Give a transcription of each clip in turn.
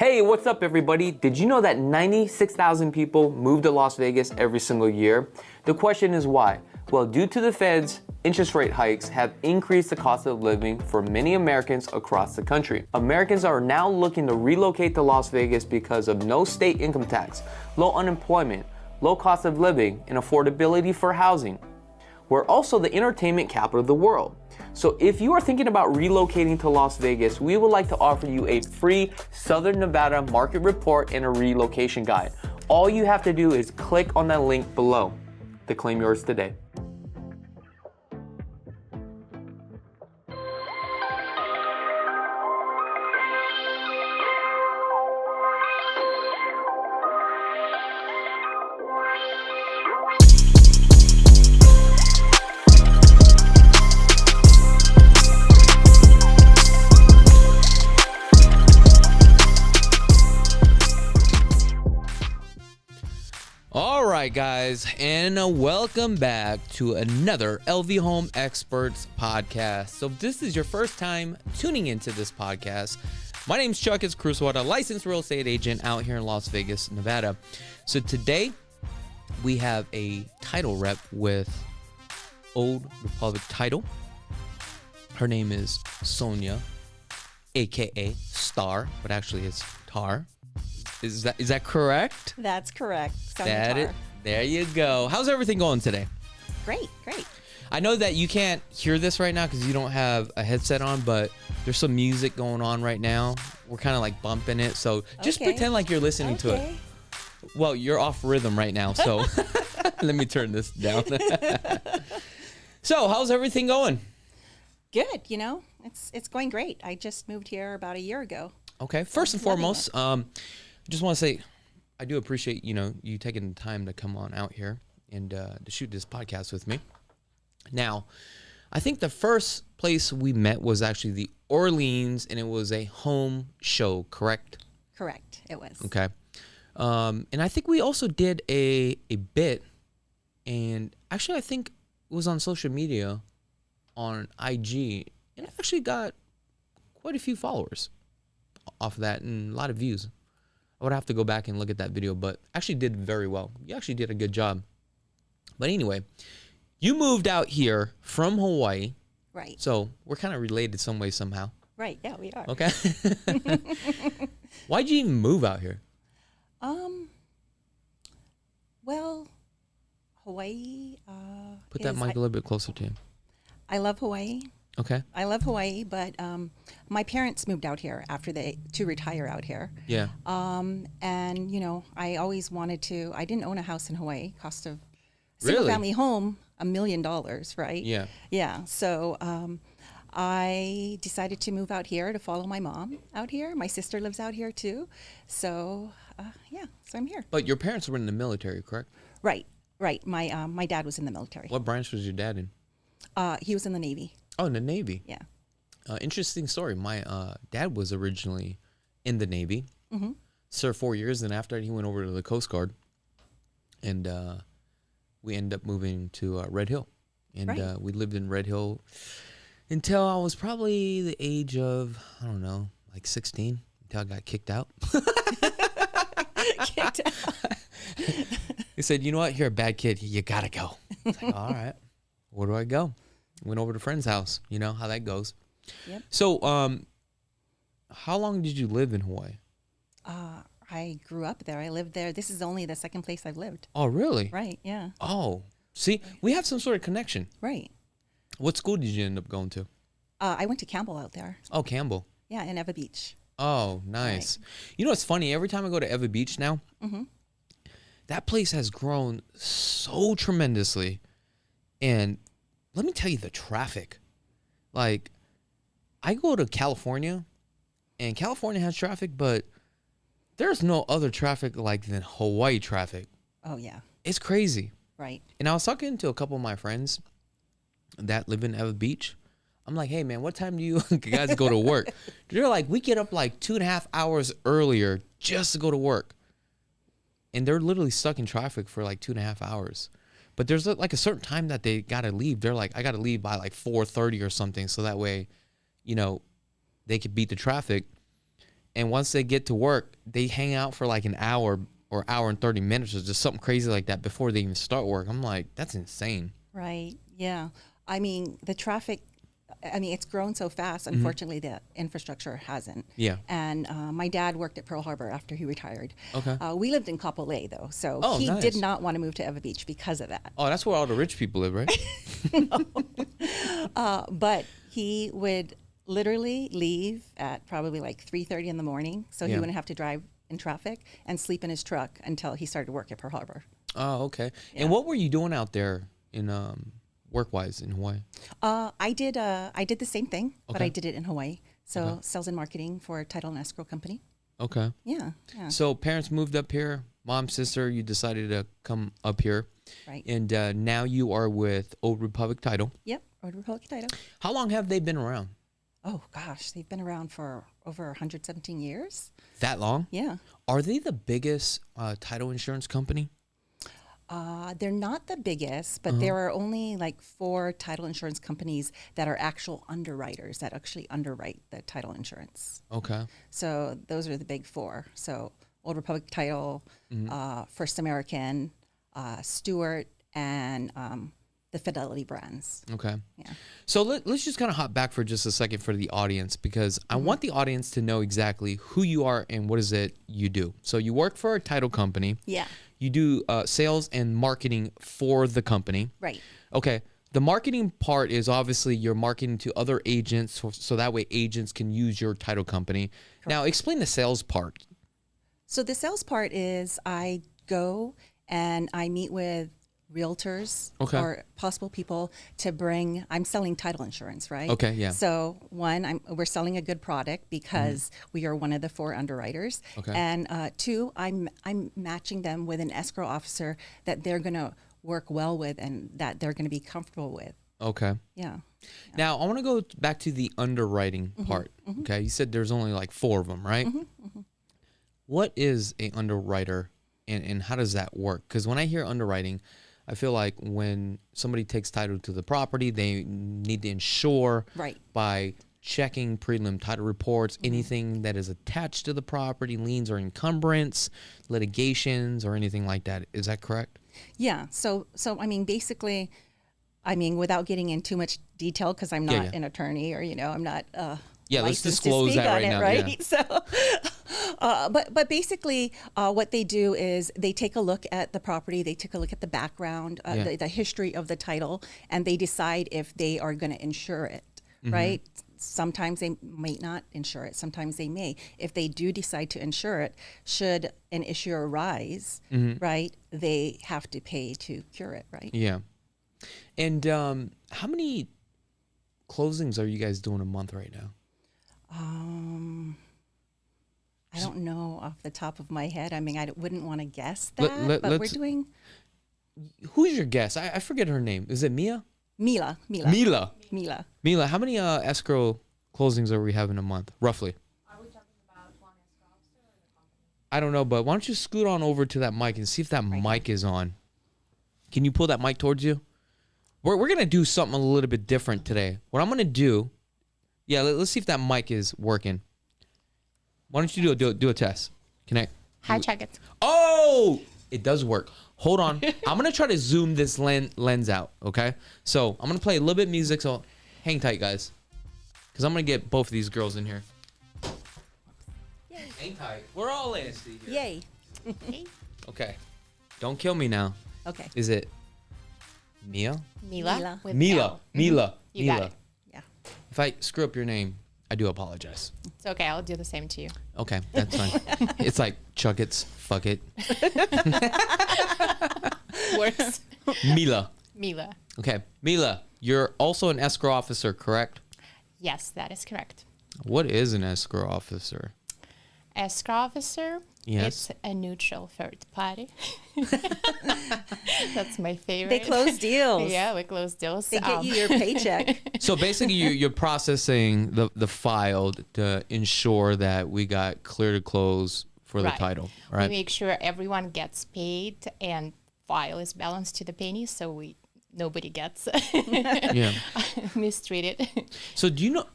Hey, what's up everybody? Did you know that 96,000 people move to Las Vegas every single year? The question is why? Well, due to the Fed's interest rate hikes have increased the cost of living for many Americans across the country. Americans are now looking to relocate to Las Vegas because of no state income tax, low unemployment, low cost of living, and affordability for housing. We're also the entertainment capital of the world. So if you are thinking about relocating to Las Vegas, we would like to offer you a free Southern Nevada market report and a relocation guide. All you have to do is click on that link below to claim yours today. Alright guys, and welcome back to another LV Home Experts podcast. So if this is your first time tuning into this podcast, my name is Chakits Krulsawat, a licensed real estate agent out here in Las Vegas, Nevada. So today we have a title rep with Old Republic Title. Her name is Sonja, aka Star, but actually it's Tarr. Is that correct? That's correct. There you go. How's everything going today? Great. I know that you can't hear this right now because you don't have a headset on, but there's some music going on right now. We're kind of like bumping it, so just pretend like you're listening to it. Well, you're off rhythm right now, so let me turn this down. So, how's everything going? Good. It's going great. I just moved here about a year ago. Okay. First and foremost, I just want to say I do appreciate, you taking the time to come on out here and to shoot this podcast with me. Now, I think the first place we met was actually the Orleans, and it was a home show, correct? Correct. It was. Okay. And I think we also did a bit, and actually I think it was on social media on IG, and it actually got quite a few followers off of that and a lot of views. I would have to go back and look at that video, but actually did very well. You actually did a good job. But anyway, you moved out here from Hawaii. Right. So we're kind of related some way, somehow. Right. Yeah, we are. Okay. Why'd you even move out here? Well, Hawaii. Put that mic a little bit closer to you. I love Hawaii. Okay. I love Hawaii, but my parents moved out here to retire out here. Yeah. And I always wanted to. I didn't own a house in Hawaii. Cost of a Really? single family home $1 million, right? Yeah. Yeah. So I decided to move out here to follow my mom out here. My sister lives out here too. So so I'm here. But your parents were in the military, correct? Right. My dad was in the military. What branch was your dad in? He was in the Navy. Oh, in the Navy. Yeah. Interesting story. My dad was originally in the Navy. Mm-hmm. Served 4 years, and after he went over to the Coast Guard, and we ended up moving to Red Hill, and Right. We lived in Red Hill until I was probably the age of, I don't know, like 16, until I got kicked out. Kicked out. He said, "You know what? You're a bad kid. You gotta go." I was like, all right, where do I go? Went over to a friend's house. You know how that goes. Yep. So, how long did you live in Hawaii? I grew up there. I lived there. This is only the second place I've lived. Oh, really? Right. Yeah. Oh, see, we have some sort of connection. Right. What school did you end up going to? I went to Campbell out there. Oh, Campbell. Yeah, in Eva Beach. Oh, nice. You know what's funny? Every time I go to Eva Beach now, that place has grown so tremendously. And let me tell you the traffic. Like, I go to California, and California has traffic, but there's no other traffic like than Hawaii traffic. Oh, yeah. It's crazy. Right. And I was talking to a couple of my friends that live in Eva Beach. I'm like, hey, man, what time do you guys go to work? They're like, we get up like 2.5 hours earlier just to go to work. And they're literally stuck in traffic for like 2.5 hours. But there's like a certain time that they got to leave. They're like, I got to leave by like 4:30 or something. So that way, they could beat the traffic. and once they get to work, they hang out for like an hour or hour and 30 minutes or just something crazy like that before they even start work. I'm like, that's insane. Right. Yeah. I mean, the traffic, I mean, it's grown so fast. Unfortunately, the infrastructure hasn't. Yeah. And my dad worked at Pearl Harbor after he retired. Okay. We lived in Kapolei, though. So he nice. did not want to move to Ewa Beach because of that. Oh, that's where all the rich people live, right? But he would literally leave at probably like 3:30 in the morning. So he Yeah. wouldn't have to drive in traffic and sleep in his truck until he started work at Pearl Harbor. Oh, okay. Yeah. And what were you doing out there in work-wise in Hawaii? I did the same thing, but Okay. I did it in Hawaii. So sales and marketing for a title and escrow company. Okay. Yeah. Yeah. So parents moved up here, mom, sister, you decided to come up here. Right. And now you are with Old Republic Title. Yep. Old Republic Title. How long have they been around? Oh gosh, they've been around for over 117 years. That long? Yeah. Are they the biggest title insurance company? They're not the biggest, but there are only like 4 title insurance companies that are actual underwriters that actually underwrite the title insurance. Okay. So those are the big 4. So Old Republic Title, First American, Stewart, and the Fidelity brands. Okay. Yeah. So let's just kind of hop back for just a second for the audience, because I want the audience to know exactly who you are and what is it you do. So you work for a title company. Yeah. You do sales and marketing for the company. Right. Okay. The marketing part is obviously you're marketing to other agents, so that way agents can use your title company. Now, explain the sales part. So the sales part is I go and I meet with realtors or possible people to bring. I'm selling title insurance, right? Okay, yeah. So one, we're selling a good product because we are one of the 4 underwriters. Okay. And 2, I'm matching them with an escrow officer that they're going to work well with and that they're going to be comfortable with. Okay. Yeah. Now, I want to go back to the underwriting part. Okay. You said there's only like 4 of them, right? What is an underwriter and how does that work? Because when I hear underwriting, I feel like when somebody takes title to the property, they need to insure by checking prelim title reports, anything that is attached to the property, liens or encumbrance, litigations, or anything like that. Is that correct? Yeah. So I mean, basically, without getting in too much detail, because I'm not an attorney or, I'm not let's licensed to disclose speak that on right it, now. right? Yeah. So, but basically, what they do is they take a look at the property, they take a look at the background, the history of the title, and they decide if they are going to insure it, right? Sometimes they might not insure it. Sometimes they may. If they do decide to insure it, should an issue arise, right, they have to pay to cure it, right? Yeah. And how many closings are you guys doing a month right now? I don't know off the top of my head. I mean, I wouldn't want to guess that, but we're doing... Who's your guest? I forget her name. Is it Mia? Mila. Mila. How many escrow closings are we having a month, roughly? Are we talking about one escrow officer or the company? I don't know, but why don't you scoot on over to that mic and see if that mic is on. Can you pull that mic towards you? We're going to do something a little bit different today. What I'm going to do, let's see if that mic is working. Why don't you do a test? Connect. Hi, Chakits. Oh, it does work. Hold on. I'm going to try to zoom this lens out, okay? So I'm going to play a little bit of music, so hang tight, guys. Because I'm going to get both of these girls in here. Yay. Hang tight. We're all in. Yay. Okay. Don't kill me now. Okay. Is it Mila? Mila. With Mila. L. Mila. You Mila. got it. Yeah. If I screw up your name, I do apologize. It's okay. I'll do the same to you. Okay, that's fine. It's like Chakits, fuck it. Works. Mila. Mila. Okay, Mila, you're also an escrow officer, correct? Yes, that is correct. What is an escrow officer? Escrow officer. Yes. It's a neutral third party. That's my favorite. They close deals. Yeah, we close deals. They get you your paycheck. So basically, you're processing the file to ensure that we got clear to close for the title, right? We make sure everyone gets paid and file is balanced to the penny, so nobody gets mistreated. So do you know?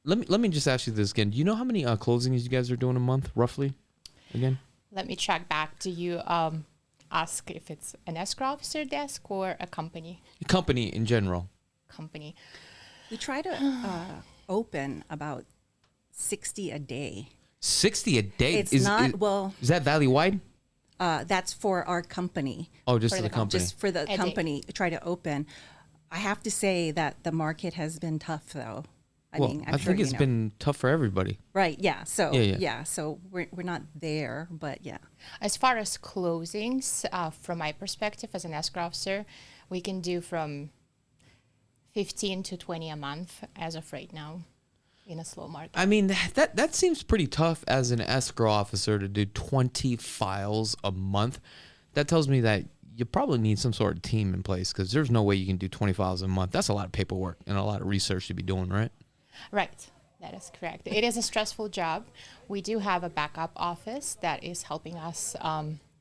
let me just ask you this again. Do you know how many closings you guys are doing a month, roughly? Again, Let me check back. Do you ask if it's an escrow officer desk or a company? company in general. Company. We try to open about 60 a day. 60 a day. It's not Is that valley wide? That's for our company. Oh, just For for the the company. Just for the day. company, try to open. I have to say that the market has been tough, though. I well, mean, I I'm sure think it's you know. been tough for everybody. Right, yeah. So, Yeah. so we're not there, but yeah. As far as closings, from my perspective as an escrow officer, we can do from 15 to 20 a month as of right now in a slow market. I mean, that seems pretty tough as an escrow officer to do 20 files a month. That tells me that you probably need some sort of team in place because there's no way you can do 20 files a month. That's a lot of paperwork and a lot of research to be doing, right? Right. That is correct. It is a stressful job. We do have a backup office that is helping us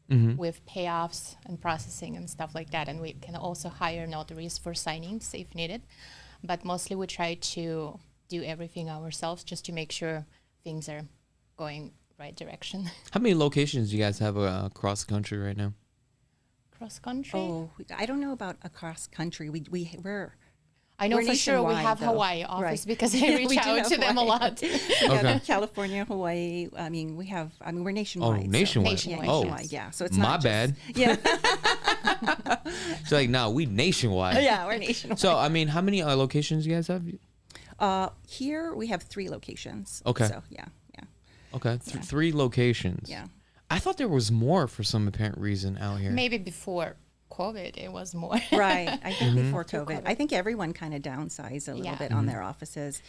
with payoffs and processing and stuff like that. And we can also hire notaries for signings if needed. But mostly we try to do everything ourselves just to make sure things are going right direction. How many locations do you guys have across the country right now? Cross country? Oh, I don't know about across country. We're I know we're for sure we nationwide, have though. Hawaii office Right. because I Yeah, reach we do out have to them a Hawaii. lot. We got Okay. California, Hawaii. I mean, we're nationwide. so- nationwide. Nationwide, Yeah, Oh, nationwide. Yeah, so it's my not just- bad. Yeah, It's like, no, we nationwide. yeah, we're nationwide. So, I mean, how many locations do you guys have? Here we have 3 locations. Okay. So yeah. Okay, 3 locations. Yeah. I thought there was more for some apparent reason out here. Maybe before COVID, it was more. Right. I think Mm-hmm. before COVID, I think everyone kind of downsized a little Yeah. bit on their offices.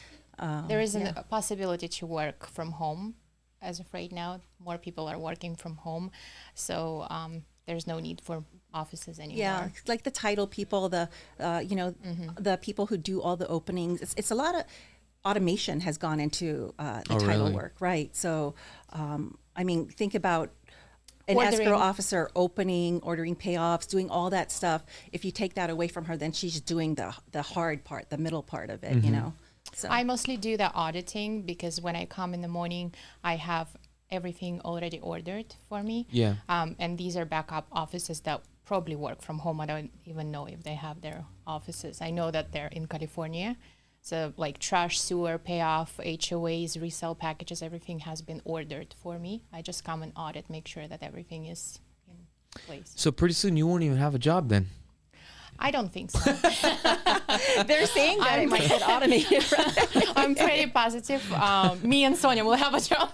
There is a possibility to work from home as of right now. More people are working from home. So there's no need for offices anymore. Yeah, like the title people, the the people who do all the openings. It's a lot of automation has gone into the Oh, title really? work, right? So, I mean, think about an Ordering. escrow officer opening, ordering payoffs, doing all that stuff. If you take that away from her, then she's doing the hard part, the middle part of it, Mm-hmm. you know. So I mostly do the auditing because when I come in the morning, I have everything already ordered for me. Yeah. And these are backup offices that probably work from home. I don't even know if they have their offices. I know that they're in California. So like trash, sewer, payoff, HOAs, resale packages, everything has been ordered for me. I just come and audit, make sure that everything is in place. So pretty soon you won't even have a job then. I don't think so. they're saying that it might get automated. Right? I'm pretty positive me and Sonja will have a job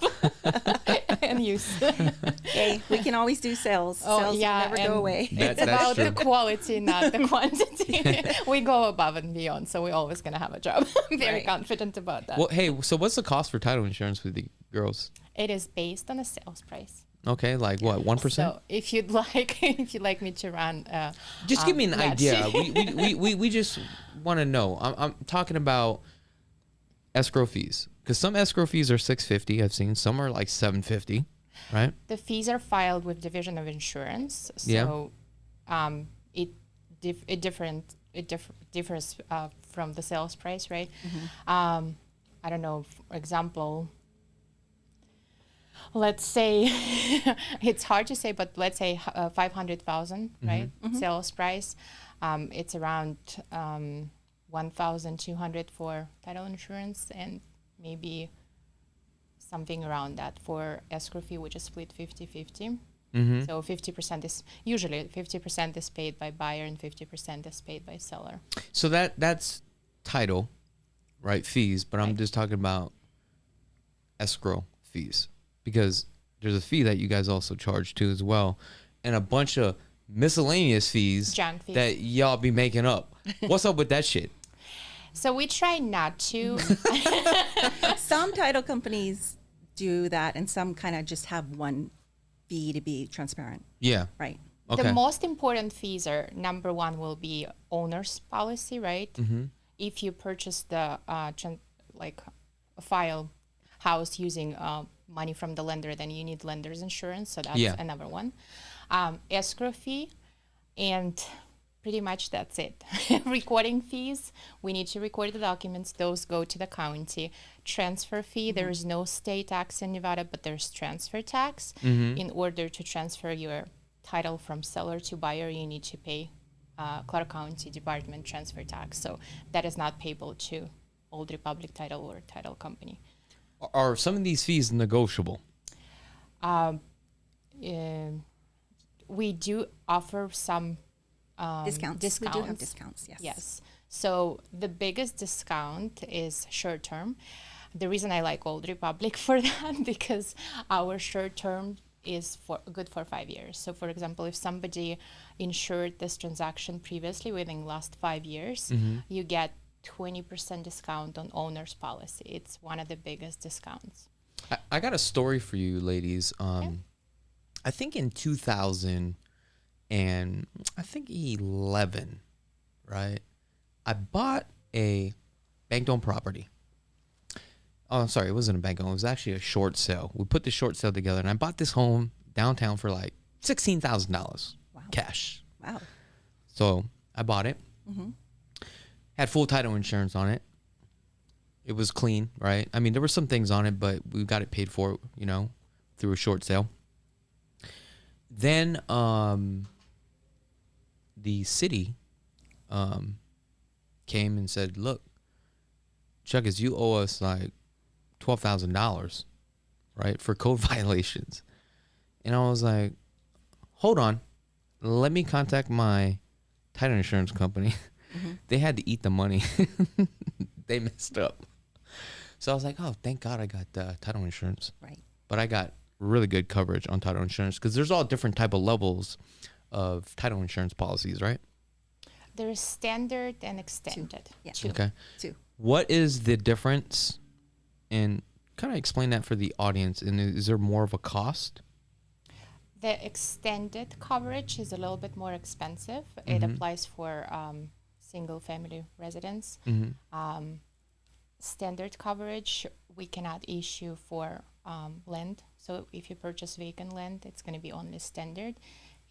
and use. Hey, we can always do sales. Sales will never go and away. It's That's about true. the quality, not the quantity. We go above and beyond, so we're always going to have a job. I'm very Right. confident about that. Well, hey, so what's the cost for title insurance with the girls? It is based on a sales price. Okay, like what, 1%? So if you'd like me to run, Just give me an match. idea. we just want to know. I'm talking about escrow fees because some escrow fees are $650. I've seen some are like $750, right? The fees are filed with Division of Insurance, so it differs from the sales price, right? I don't know. For example, let's say it's hard to say, but let's say 500,000, right? Sales price. It's around 1,200 for title insurance and maybe something around that for escrow fee, which is split 50-50. So 50% is usually 50% is paid by buyer and 50% is paid by seller. So that's title, right? Fees, but I'm Right. just talking about escrow fees because there's a fee that you guys also charge too as well, and a bunch of miscellaneous fees Junk fees. that y'all be making up. What's up with that shit? So we try not to. Some title companies do that, and some kind of just have one fee to be transparent, Yeah. right? Okay. The most important fees are number one will be owner's policy, right? If you purchase the like a file house using money from the lender, then you need lender's insurance. So that's Yeah. a number one. Escrow fee and pretty much that's it. Recording fees, we need to record the documents. Those go to the county. Transfer fee, there is no state tax in Nevada, but there's transfer tax. In order to transfer your title from seller to buyer, you need to pay Clark County Department transfer tax. So that is not payable to Old Republic Title or title company. Are some of these fees negotiable? We do offer some discounts. We do have discounts, yes. Yes. So the biggest discount is short term. The reason I like Old Republic for that, because our short term is good for 5 years. So for example, if somebody insured this transaction previously within the last 5 years, you get 20% discount on owner's policy. It's one of the biggest discounts. I got a story for you, ladies. I think in 2000 and I think 11, right? I bought a bank-owned property. Oh, sorry, it wasn't a bank-owned. It was actually a short sale. We put the short sale together, and I bought this home downtown for like $16,000 cash. Wow. So I bought it. Had full title insurance on it. It was clean, right? I mean, there were some things on it, but we got it paid for, you know, through a short sale. Then the city came and said, look, Chakits, you owe us like $12,000, right, for code violations. And I was like, hold on, let me contact my title insurance company. They had to eat the money. They messed up. So I was like, oh, thank God I got title insurance. Right. But I got really good coverage on title insurance because there's all different type of levels of title insurance policies, right? There's standard and extended. Yeah. Okay. 2. What is the difference? And kind of explain that for the audience. And is there more of a cost? The extended coverage is a little bit more expensive. It applies for single family residents. Standard coverage we cannot issue for land. So if you purchase vacant land, it's going to be only standard.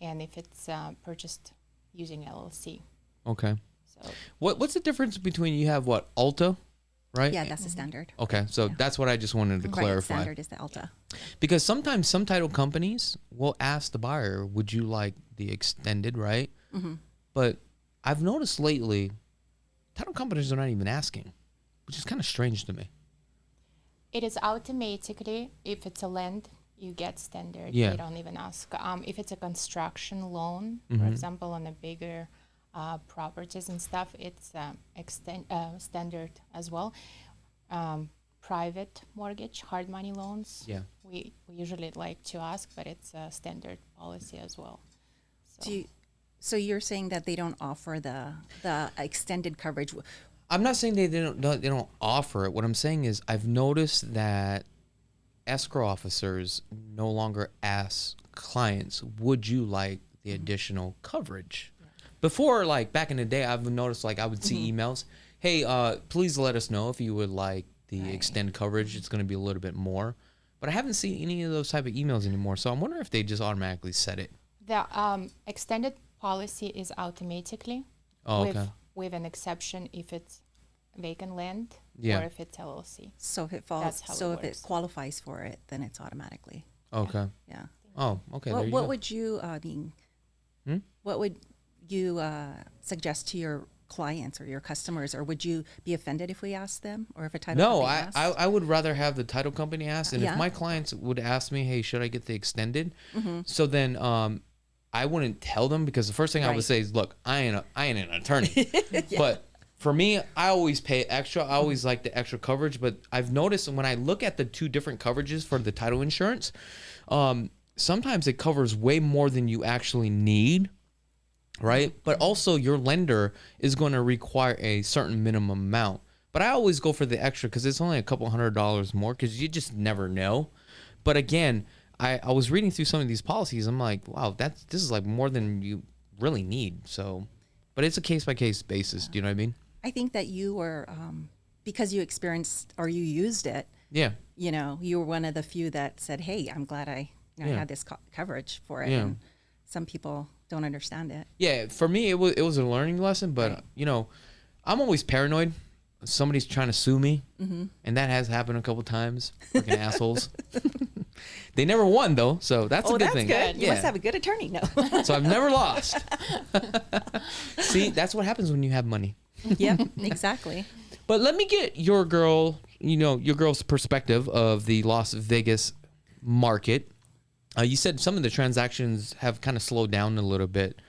And if it's purchased using LLC. Okay. So What's the difference between you have what, Alta, right? Yeah, that's the standard. Okay, so that's what I just wanted to clarify. Right, standard is the Alta. Because sometimes some title companies will ask the buyer, would you like the extended, right? But I've noticed lately, title companies are not even asking, which is kind of strange to me. it is automatically, if it's a land, you get standard. Yeah. They don't even ask. If it's a construction loan, for example, on a bigger properties and stuff, it's standard as well. Private mortgage, hard money loans, Yeah. we usually like to ask, but it's a standard policy as well. So, So you're saying that they don't offer the extended coverage? I'm not saying they don't offer it. What I'm saying is I've noticed that escrow officers no longer ask clients, would you like the additional coverage? Before, like back in the day, I've noticed like I would see emails, hey, please let us know if you would like the extended coverage. It's going to be a little bit more. But I haven't seen any of those type of emails anymore. So I'm wondering if they just automatically set it. the extended policy is automatically with an exception if it's vacant land or if it's LLC. So if it falls, That's how it so if it works. qualifies for it, then it's automatically. Okay. Yeah. Oh, okay. there you What go. would you what would you suggest to your clients or your customers, or would you be offended if we asked them, or if a title No, company asked? I would rather have the title company ask. And Yeah. if my clients would ask me, hey, should I get the extended? So then I wouldn't tell them, because the first thing I would Right. say is, look, I ain't an attorney. But for me, I always pay extra. I always like the extra coverage. But I've noticed when I look at the two different coverages for the title insurance, sometimes it covers way more than you actually need. Right. But also your lender is going to require a certain minimum amount. But I always go for the extra because it's only a couple $100 more, because you just never know. But again, I was reading through some of these policies. I'm like, wow, this is like more than you really need. So, but it's a case by case basis. Do you know what I mean? I think that you were because you experienced or you used it. Yeah. You know, you were one of the few that said, "Hey, I'm glad I had this coverage for it." Yeah. And some people don't understand it. Yeah, for me, it was a learning lesson, but, Right. you know, I'm always paranoid. Somebody's trying to sue me, Mm-hmm. and that has happened a couple times. Freaking assholes. They never won, though, so that's a good that's thing. good. You Yeah. must have a good attorney. No. So I've never lost. See, that's what happens when you have money. Yep, exactly. But let me get your girl's perspective of the Las Vegas market. You said some of the transactions have kind of slowed down a little bit,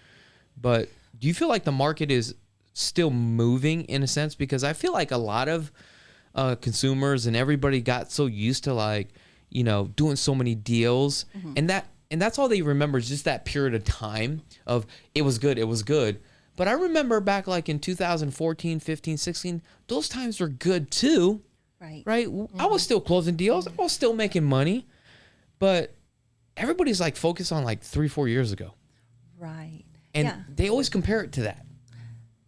but do you feel like the market is still moving in a sense? Because I feel like a lot of consumers and everybody got so used to, like, you know, doing so many deals, and that's all they remember is just that period of time of it was good. But I remember back like in 2014, 15, 16, those times were good too. Right? I was still closing deals. I was still making money. But everybody's like focused on like 3-4 years ago. Right. And yeah. they always compare it to that.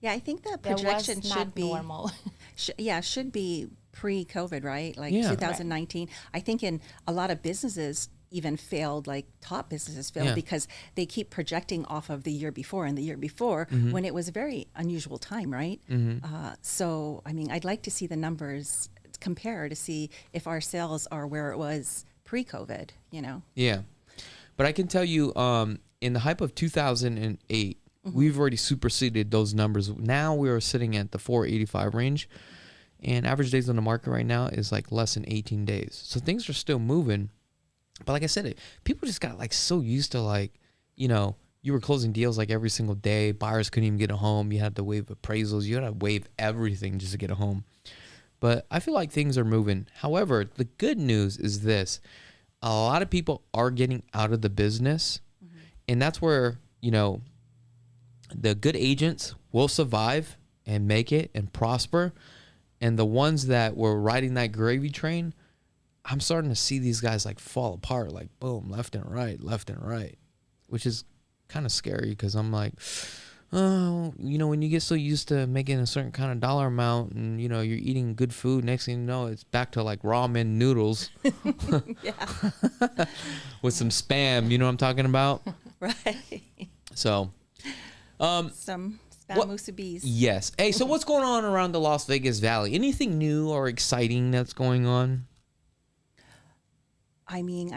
Yeah, I think the That projection was should not be normal. should be pre-COVID, right? Like Yeah. 2019. I think in a lot of businesses even failed, like top businesses failed Yeah. because they keep projecting off of the year before and the year before when it was a very unusual time, right? So, I mean, I'd like to see the numbers compare to see if our sales are where it was pre-COVID, you know? Yeah. But I can tell you, in the hype of 2008, we've already superseded those numbers. Now we are sitting at the 485 range, and average days on the market right now is like less than 18 days. So things are still moving. But like I said, people just got like so used to, like, you know, you were closing deals like every single day. Buyers couldn't even get a home. You had to waive appraisals. You had to waive everything just to get a home. But I feel like things are moving. However, the good news is this. A lot of people are getting out of the business. And that's where, you know, the good agents will survive and make it and prosper. And the ones that were riding that gravy train, I'm starting to see these guys like fall apart, like boom, left and right, which is kind of scary because I'm like, oh, you know, when you get so used to making a certain kind of dollar amount and, you know, you're eating good food, next thing you know, it's back to like ramen noodles with some Spam, you know what I'm talking about? Right. So, Some spam What- musubis. yes. Hey, so what's going on around the Las Vegas Valley? Anything new or exciting that's going on? I mean,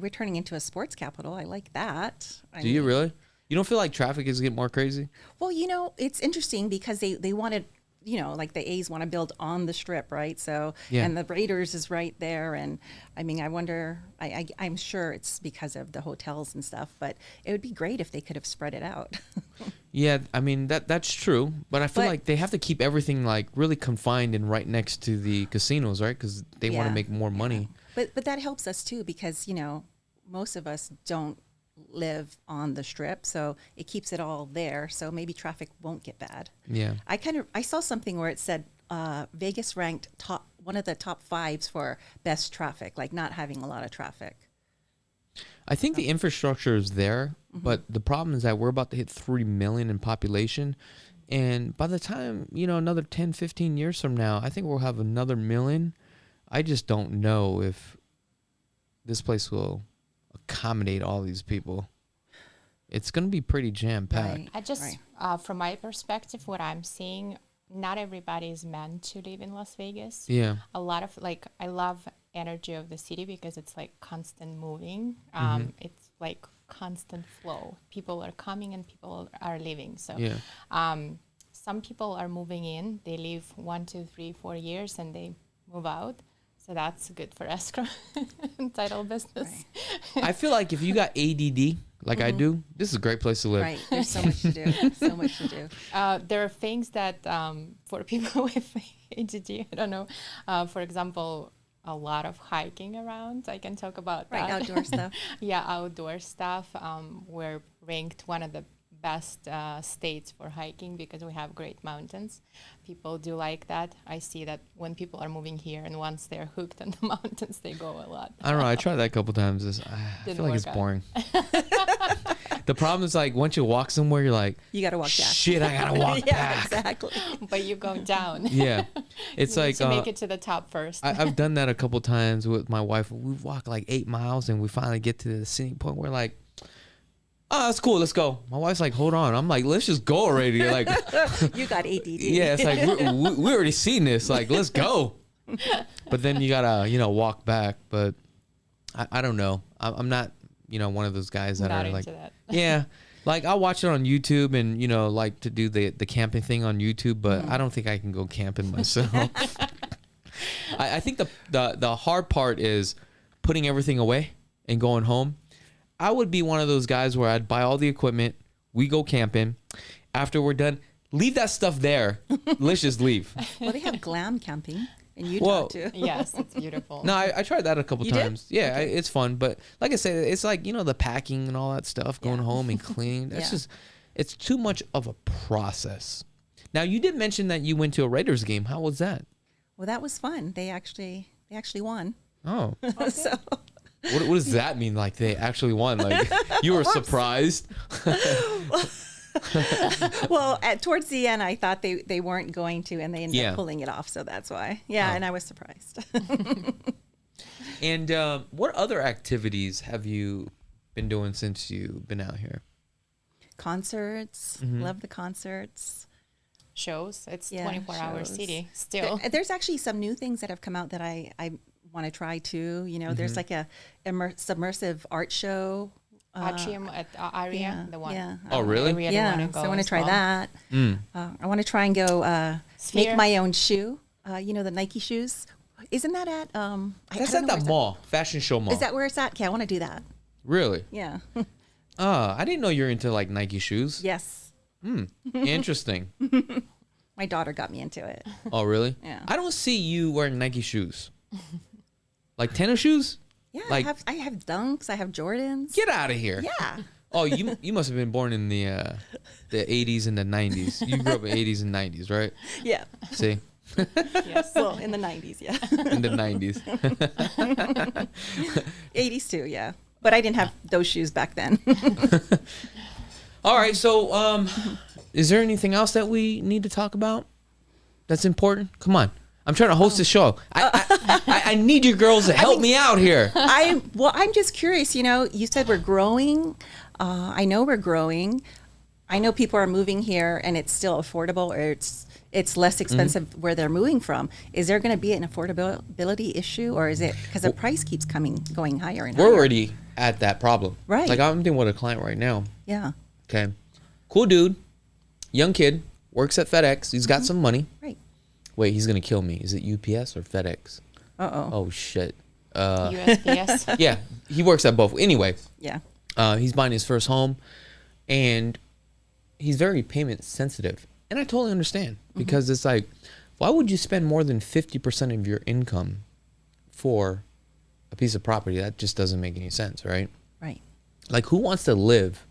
we're turning into a sports capital. I like that. Do you really? You don't feel like traffic is getting more crazy? Well, you know, it's interesting because they wanted, you know, like the A's want to build on the strip, right? So, Yeah. and the Raiders is right there. And I mean, I wonder, I'm sure it's because of the hotels and stuff, but it would be great if they could have spread it out. Yeah, I mean, that's true. But I feel But- like they have to keep everything like really confined and right next to the casinos, right? Because they want to Yeah, make more money. But that helps us too because, you know, most of us don't live on the strip, so it keeps it all there. So maybe traffic won't get bad. Yeah. I saw something where it said Vegas ranked one of the top 5s for best traffic, like not having a lot of traffic. I think the infrastructure is there, but the problem is that we're about to hit 3 million in population. And by the time, you know, another 10, 15 years from now, I think we'll have another million. I just don't know if this place will accommodate all these people. It's going to be pretty jam-packed. Right. I just, from my perspective, what I'm seeing, not everybody is meant to live in Las Vegas. Yeah. A lot of, like, I love energy of the city because it's like constant moving. It's like constant flow. People are coming and people are leaving. So Yeah. some people are moving in. They live 1, 2, 3, 4 years and they move out. So that's good for escrow and title business. I feel like if you got ADD, like I do, this is a great place to live. Right. There's so much to do. So much to do. There are things that for people with ADD, I don't know. For example, a lot of hiking around. I can talk about Right. that. Outdoor stuff. Yeah, outdoor stuff. We're ranked one of the best states for hiking because we have great mountains. People do like that. I see that when people are moving here and once they're hooked on the mountains, they go a lot. I don't know. I tried that a couple times. I Didn't feel like it's work out. boring. The problem is like once you walk somewhere, you're like, You got to walk back. shit, I gotta walk Yeah, back. exactly. But you go down. Yeah, it's You need like to make it to the top first. I've done that a couple times with my wife. We've walked like 8 miles and we finally get to the scenic point where like, oh, that's cool. Let's go. My wife's like, hold on. I'm like, let's just go already. Like, You got ADD. yeah, it's like, we already seen this. Like, let's go. But then you gotta, walk back. But I don't know. I'm not, one of those guys that Not are into like, that. yeah. Like, I'll watch it on YouTube and, like to do the camping thing on YouTube, but I don't think I can go camping myself. I think the hard part is putting everything away and going home. I would be one of those guys where I'd buy all the equipment, we go camping. After we're done, leave that stuff there. Let's just leave. Well, they have glam camping in Utah too. Yes, it's beautiful. No, I tried that a couple You did? times. Yeah, it's fun. But like I said, it's like, the packing and all that stuff, going Yeah. home and cleaning. That's Yeah. just, it's too much of a process. Now, you did mention that you went to a Raiders game. How was that? Well, that was fun. They actually won. Oh, So what does that mean? Like they actually won? Like you were surprised? well, towards the end, I thought they weren't going to, and they ended Yeah. up pulling it off. So that's why. Yeah, Oh. and I was surprised. And what other activities have you been doing since you've been out here? Concerts, Mm-hmm. love the concerts. Shows. It's Yeah, 24-hour shows. city still. There's actually some new things that have come out that I want to try too. There's Mm-hmm. like a submersive art show. Atrium at Aria, Yeah, the one. yeah. Oh, really? Area Yeah, wanna so I go want to as try well. that. Mm. I want to try and go make Sphere. my own shoe. The Nike shoes. Isn't that at? That's I at don't know that where's mall, fashion show mall. Is that where it's at? Okay, I want to do that. Really? Yeah. I didn't know you're into like Nike shoes. Yes. Interesting. My daughter got me into it. Oh, really? Yeah. I don't see you wearing Nike shoes. Like tennis shoes? Yeah, Like- I have Dunks. I have Jordans. Get out of here. Yeah. Oh, you must have been born in the 80s and the 90s. You grew up in 80s and 90s, right? Yeah. See? Yes. Well, in the 90s, yeah. In the 90s. 80s too, yeah. But I didn't have those shoes back then. All right, so is there anything else that we need to talk about that's important? Come on. I'm trying to host the show. I need you girls to help me out here. I'm just curious, you said we're growing. I know we're growing. I know people are moving here and it's still affordable, or it's less expensive where they're moving from. Is there going to be an affordability issue, or is it because the price keeps going higher and higher? We're already at that problem. Right. Like I'm dealing with a client right now. Yeah. Okay. Cool dude. Young kid. Works at FedEx. He's got some money. Right. Wait, he's going to kill me. Is it UPS or FedEx? Uh-oh. Oh, shit. USPS. Yeah. He works at both. Anyway, Yeah. he's buying his first home. And he's very payment sensitive. And I totally understand. Because it's like, why would you spend more than 50% of your income for a piece of property? That just doesn't make any sense, right? Right. Like, who wants to live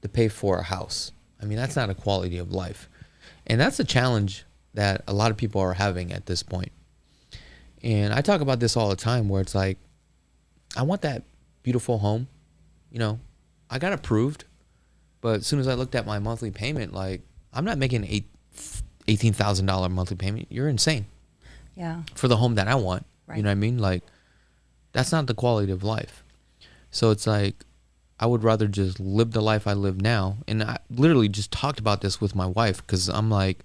to pay for a house? I mean, that's not a quality of life. And that's a challenge that a lot of people are having at this point. And I talk about this all the time, where it's like, I want that beautiful home. I got approved. But as soon as I looked at my monthly payment, like, I'm not making $18,000 monthly payment. You're insane Yeah. for the home that I want. Right. You know what I mean? Like, that's not the quality of life. So it's like, I would rather just live the life I live now. And I literally just talked about this with my wife, because I'm like,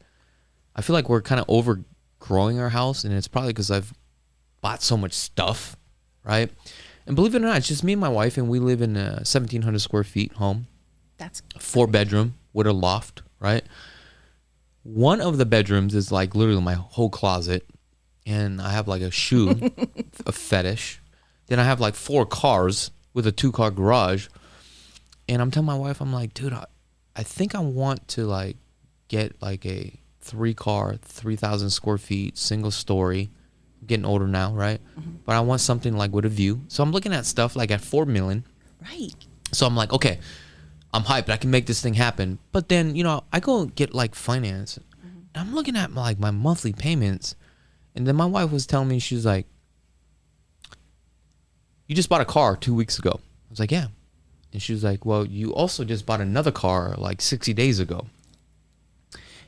I feel like we're kind of overgrowing our house, and it's probably because I've bought so much stuff, right? And believe it or not, it's just me and my wife, and we live in a 1,700 square feet home, That's 4-bedroom with a loft, right? One of the bedrooms is like literally my whole closet, and I have like a shoe, a fetish. Then I have like 4 cars with a 2-car garage. And I'm telling my wife, I'm like, dude, I think I want to like get like a 3-car, 3,000 square feet, single story. I'm getting older now, right? But I want something like with a view. So I'm looking at stuff like at $4 million. right. So I'm like, okay, I'm hyped. I can make this thing happen. But then, I go get like finance. And I'm looking at my monthly payments. And then my wife was telling me, she was like, you just bought a car 2 weeks ago. I was like, yeah. And she was like, well, you also just bought another car like 60 days ago.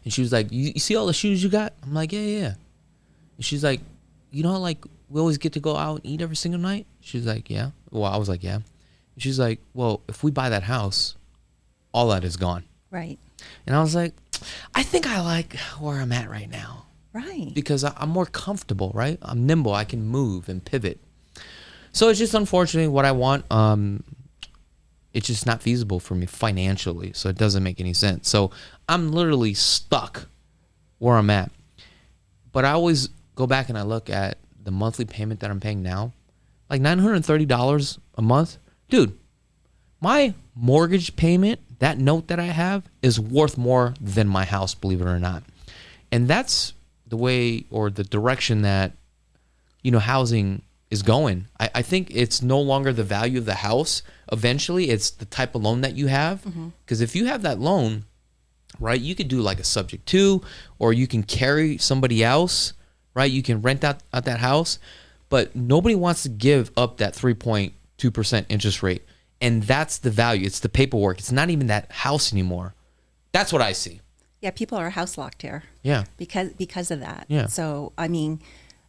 And she was like, you see all the shoes you got? I'm like, yeah. And she's like, like we always get to go out and eat every single night? She's like, yeah. Well, I was like, yeah. And she's like, well, if we buy that house, all that is gone. Right. And I was like, I think I like where I'm at right now. Right. Because I'm more comfortable, right? I'm nimble. I can move and pivot. So it's just unfortunately what I want. It's just not feasible for me financially. So it doesn't make any sense. So I'm literally stuck where I'm at. But I always go back and I look at the monthly payment that I'm paying now, like $930 a month. Dude, my mortgage payment, that note that I have, is worth more than my house, believe it or not. And that's the way or the direction that, housing is going. I think it's no longer the value of the house. Eventually, it's the type of loan that you have. Because if you have that loan, right, you could do like a subject to, or you can carry somebody else, right? You can rent out that house. But nobody wants to give up that 3.2% interest rate. And that's the value. It's the paperwork. It's not even that house anymore. That's what I see. Yeah, people are house locked here. Yeah. Because of that. Yeah. So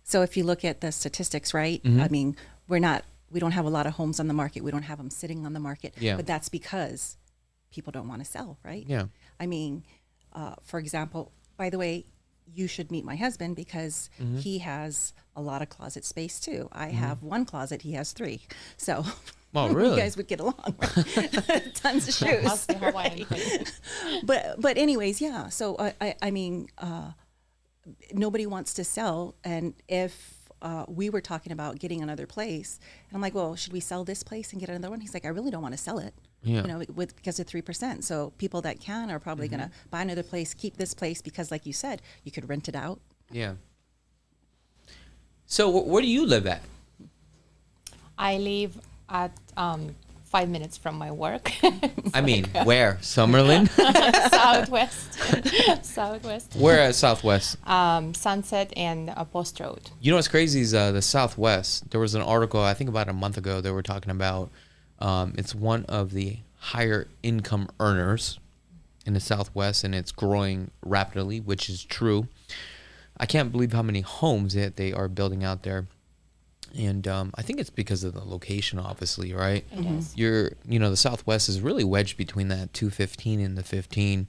so if you look at the statistics, right? We don't have a lot of homes on the market. We don't have them sitting on the market. Yeah. But that's because people don't want to sell, right? Yeah. For example, by the way, you should meet my husband because he has a lot of closet space too. I have one closet, he has 3. So Oh, really? you guys would get along, right? Tons of shoes. Must be Hawaiian thing. But anyways, yeah. So nobody wants to sell, and if we were talking about getting another place, and I'm like, well, should we sell this place and get another one? He's like, I really don't want to sell it. Yeah. Because of 3%. So people that can are probably going to buy another place, keep this place because, like you said, you could rent it out. Yeah. So where do you live at? I live at 5 minutes from my work. Where? Summerlin? Southwest. Where at Southwest? Sunset and Post Road. You know what's crazy is the Southwest. There was an article, I think about a month ago, they were talking about it's one of the higher income earners in the Southwest, and it's growing rapidly, which is true. I can't believe how many homes that they are building out there. And I think it's because of the location, obviously, right? It is. The Southwest is really wedged between that 215 and the 15.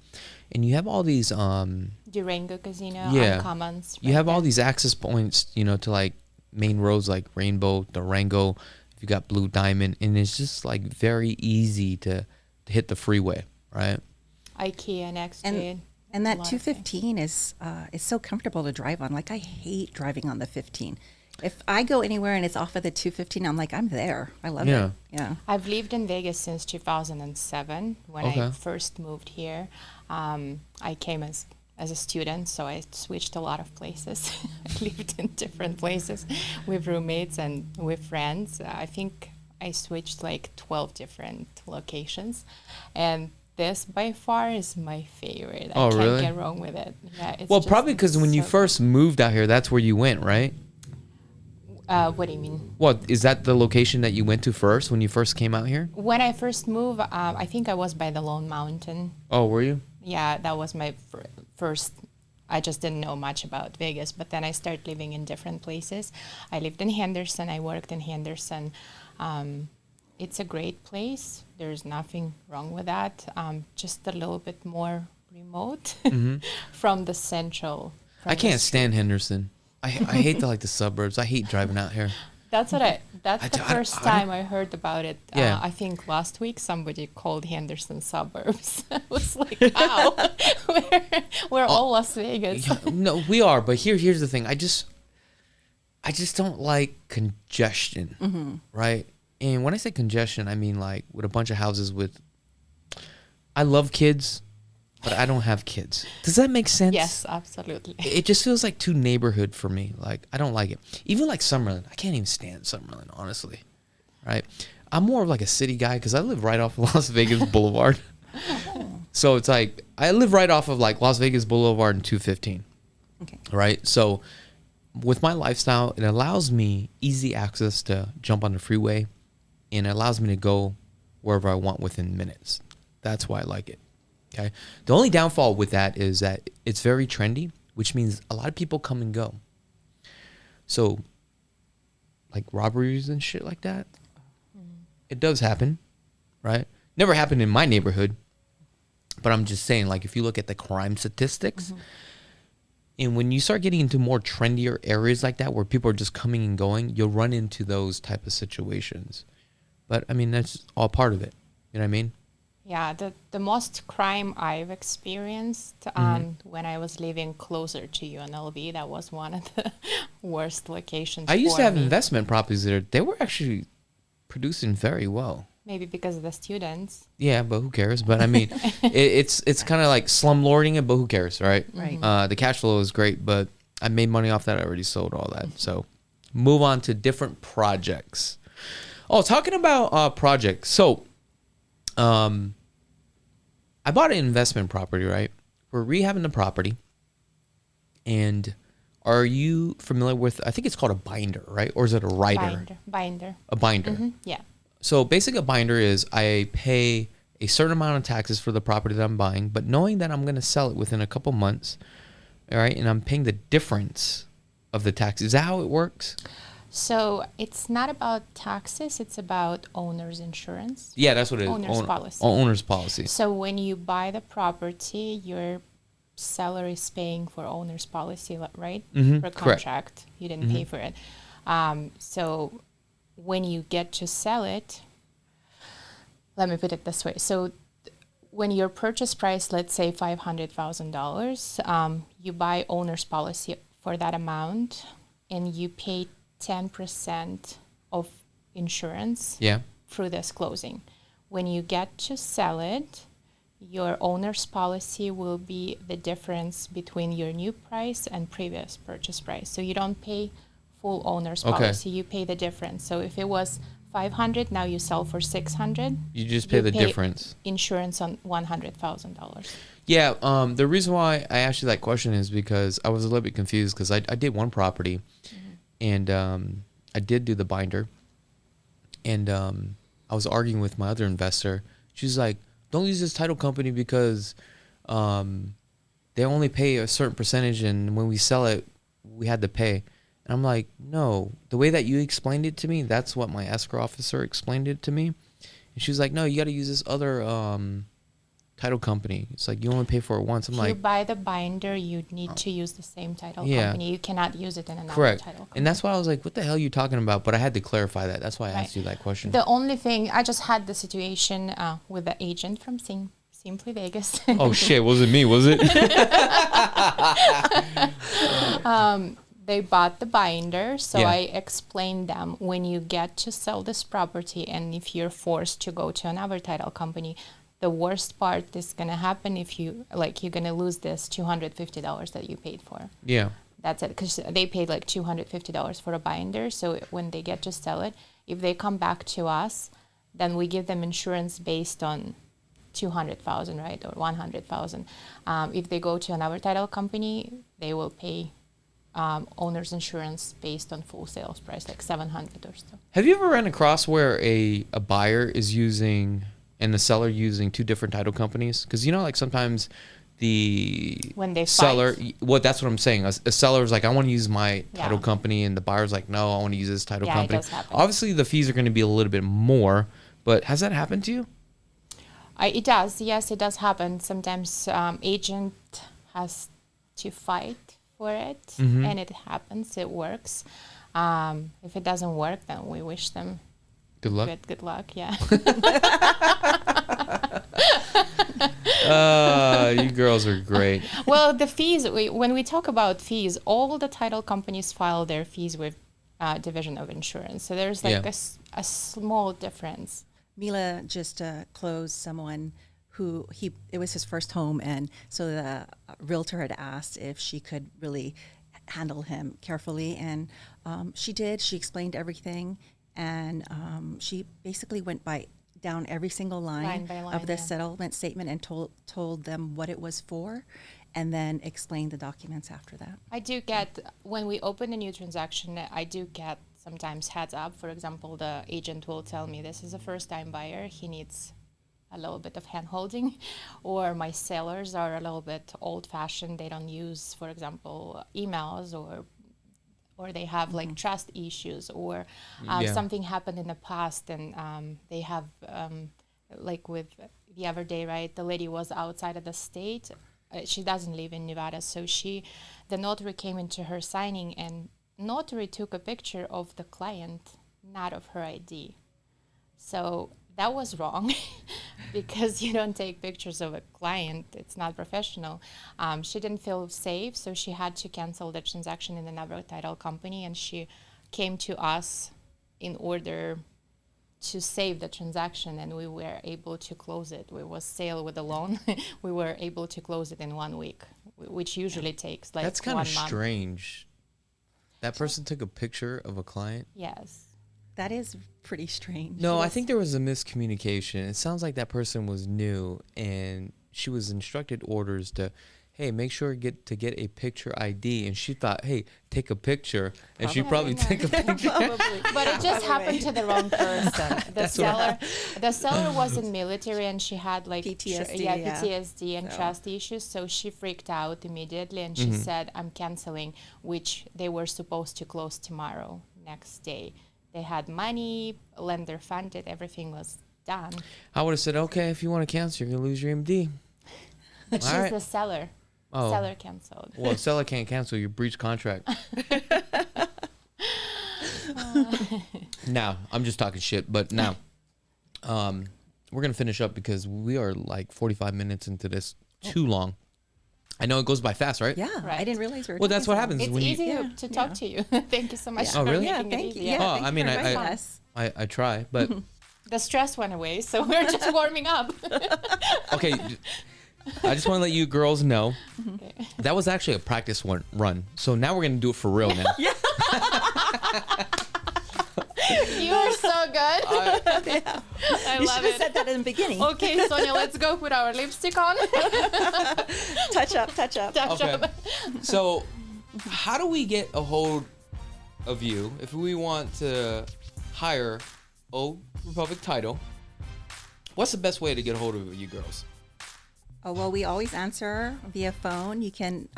And you have all these... Durango Casino, yeah, Commons. You have all these access points, to like main roads like Rainbow, Durango. You got Blue Diamond. And it's just like very easy to hit the freeway, right? IKEA next to it. And that 215 is so comfortable to drive on. Like, I hate driving on the 15. If I go anywhere and it's off of the 215, I'm like, I'm there. I love it. Yeah. I've lived in Vegas since 2007 when I first moved here. I came as a student, so I switched a lot of places. I lived in different places with roommates and with friends. I think I switched like 12 different locations. And this by far is my favorite. I can't get wrong with it. Yeah, it's probably because when you first moved out here, that's where you went, right? What do you mean? What, is that the location that you went to first when you first came out here? When I first moved, I think I was by the Lone Mountain. Oh, were you? Yeah, that was my first. I just didn't know much about Vegas, but then I started living in different places. I lived in Henderson. I worked in Henderson. It's a great place. There's nothing wrong with that. Just a little bit more remote from the central. I can't stand Henderson. I hate the suburbs. I hate driving out here. That's the first time I heard about it. Yeah. I think last week somebody called Henderson suburbs. I was like, wow, we're all Las Vegas. No, we are. But here's the thing. I just don't like congestion, right? And when I say congestion, I mean like with a bunch of houses with. I love kids, but I don't have kids. Does that make sense? Yes, absolutely. It just feels like too neighborhood for me. Like, I don't like it. Even like Summerlin. I can't even stand Summerlin, honestly. Right? I'm more of like a city guy because I live right off of Las Vegas Boulevard. So it's like, I live right off of like Las Vegas Boulevard and 215. Okay. Right? So with my lifestyle, it allows me easy access to jump on the freeway, and it allows me to go wherever I want within minutes. That's why I like it. Okay. The only downfall with that is that it's very trendy, which means a lot of people come and go. So, like robberies and shit like that, it does happen, right? Never happened in my neighborhood, But I'm just saying, like, if you look at the crime statistics, and when you start getting into more trendier areas like that, where people are just coming and going, you'll run into those type of situations. But I mean, that's all part of it. You know what I mean? Yeah, the most crime I've experienced when I was living closer to UNLV, that was one of the worst locations. I used for to have me. investment properties there. They were actually producing very well. Maybe because of the students. Yeah, but who cares? But I mean, it's kind of like slumlording it, but who cares, right? Right. The cash flow is great, but I made money off that. I already sold all that. So move on to different projects. Oh, talking about projects. So I bought an investment property, right? We're rehabbing the property. And are you familiar with, I think it's called a binder, right? Or is it a rider? Binder. A binder. Yeah. So basically a binder is I pay a certain amount of taxes for the property that I'm buying, but knowing that I'm going to sell it within a couple months, all right? And I'm paying the difference of the tax. Is that how it works? So it's not about taxes, it's about owner's insurance. Yeah, that's what it is. Owner's policy. Owner's policy. So when you buy the property, your seller is paying for owner's policy, right? For contract. You didn't pay for it. So when you get to sell it, let me put it this way. So when your purchase price, let's say $500,000, you buy owner's policy for that amount and you pay 10% of insurance through this closing. When you get to sell it, your owner's policy will be the difference between your new price and previous purchase price. So you don't pay full owner's policy, you pay the difference. So if it was 500, now you sell for 600. You just pay the difference. Insurance on $100,000. Yeah, the reason why I asked you that question is because I was a little bit confused because I did one property and I did do the binder and I was arguing with my other investor. She's like, don't use this title company because they only pay a certain percentage and when we sell it, we had to pay. And I'm like, no, the way that you explained it to me, that's what my escrow officer explained it to me. And she was like, no, you got to use this other title company. It's like you only pay for it once. I'm if like, you buy the binder, you need to use the same title company. You cannot use it in another correct. title company. And that's why I was like, what the hell are you talking about? But I had to clarify that. That's why I asked you that question. The only thing, I just had the situation with the agent from Simply Vegas. Oh shit, wasn't me, was it? They bought the binder, so Yeah. I explained them when you get to sell this property and if you're forced to go to another title company, the worst part is going to happen if you're going to lose this $250 that you paid for. Yeah. That's it, because they paid like $250 for a binder. So when they get to sell it, if they come back to us, then we give them insurance based on $200,000, right, or $100,000. If they go to another title company, they will pay owner's insurance based on full sales price, like $700 or so. Have you ever ran across where a buyer is using and the seller using two different title companies? Because like sometimes the When they seller, fight. well, that's what I'm saying. A seller's like, I want to use my title company, and the buyer's like, no, I want to use this title company. It does happen. Obviously, the fees are going to be a little bit more, but has that happened to you? It does. Yes, it does happen. Sometimes agent has to fight for it, and it happens. It works. If it doesn't work, then we wish them Good luck. Good luck. Yeah. You girls are great. Well, the fees. When we talk about fees, all the title companies file their fees with Division of Insurance. So there's like a small difference. Mila just closed someone who it was his first home, and so the realtor had asked if she could really handle him carefully, and she did. She explained everything, and she basically went down every single line by line, of the settlement statement and told them what it was for, and then explained the documents after that. I do get, when we open a new transaction, I do get sometimes heads up. For example, the agent will tell me this is a first-time buyer. He needs a little bit of hand-holding, or my sellers are a little bit old-fashioned. They don't use, for example, emails, or they have like trust issues, or something happened in the past, and they have like with the other day, right? The lady was outside of the state. She doesn't live in Nevada, so the notary came into her signing, and notary took a picture of the client, not of her ID. So that was wrong because you don't take pictures of a client. It's not professional. She didn't feel safe, so she had to cancel the transaction in another title company, and she came to us in order to save the transaction, and we were able to close it. We was sale with a loan. We were able to close it in 1 week, which usually takes like That's kind 1 of month. strange. That person took a picture of a client? Yes. That is pretty strange. No, I think there was a miscommunication. It sounds like that person was new, and she was instructed orders to, hey, make sure to get a picture ID. And she thought, hey, take a picture. And she probably took a picture. Probably. But it just happened to the wrong person. The seller was in military, and she had like PTSD, PTSD and trust issues. So she freaked out immediately, and she said, "I'm canceling," which they were supposed to close tomorrow, next day. They had money, lender funded, everything was done. I would have said, okay, if you want to cancel, you're going to lose your MD. But All she's right. the seller. Oh. Seller canceled. Well, seller can't cancel. You breach contract. Now, I'm just talking shit, but now, we're going to finish up because we are like 45 minutes into this. Too long. I know it goes by fast, right? Yeah, Right. I didn't realize we were Well, that's what talking happens It's when you. easy to talk to you. Thank you so much Oh, for really? Yeah, making it thank easy. you. Yeah. Yeah, Oh, thank I you mean, for I- inviting us. I try, but The stress went away, so we're just warming up. okay. I just want to let you girls know Okay. that was actually a practice run. So now we're gonna do it for real now. You are so good. I You love should have it. said that in the beginning. Okay, Sonja, let's go put our lipstick on. Touch up, touch up. Touch Okay. up. So, how do we get a hold of you if we want to hire Old Republic Title? What's the best way to get a hold of you girls? Oh, well, we always answer via phone. You can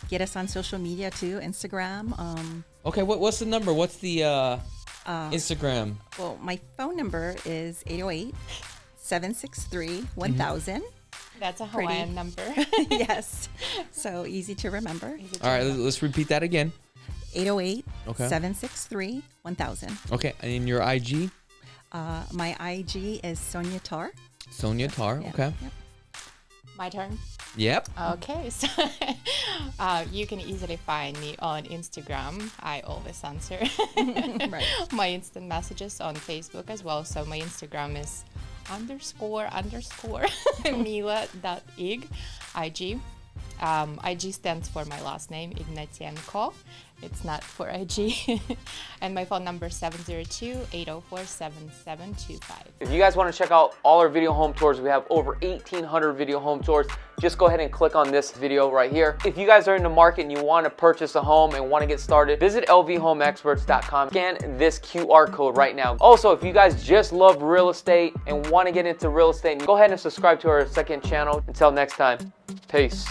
get us on social media too, Instagram. Okay, what's the number? What's the Instagram? Well, my phone number is 808-763-1000. That's a Pretty. Hawaiian number. Yes. So easy to remember. All right, let's repeat that again. 808-763-1000. Okay, and your IG? My IG is Sonja Tarr. Sonja Tarr. Yeah. Okay. Yep. My turn. Yep. Okay, so you can easily find me on Instagram. I always answer Right. my instant messages on Facebook as well. So my Instagram is __ Mila.ig, IG. IG stands for my last name, Ignatenco. It's not for IG. And my phone number is 702-804-7725. If you guys want to check out all our video home tours, we have over 1,800 video home tours. Just go ahead and click on this video right here. If you guys are in the market and you want to purchase a home and want to get started, visit lvhomeexperts.com. Scan this QR code right now. Also, if you guys just love real estate and want to get into real estate, go ahead and subscribe to our second channel. Until next time, peace.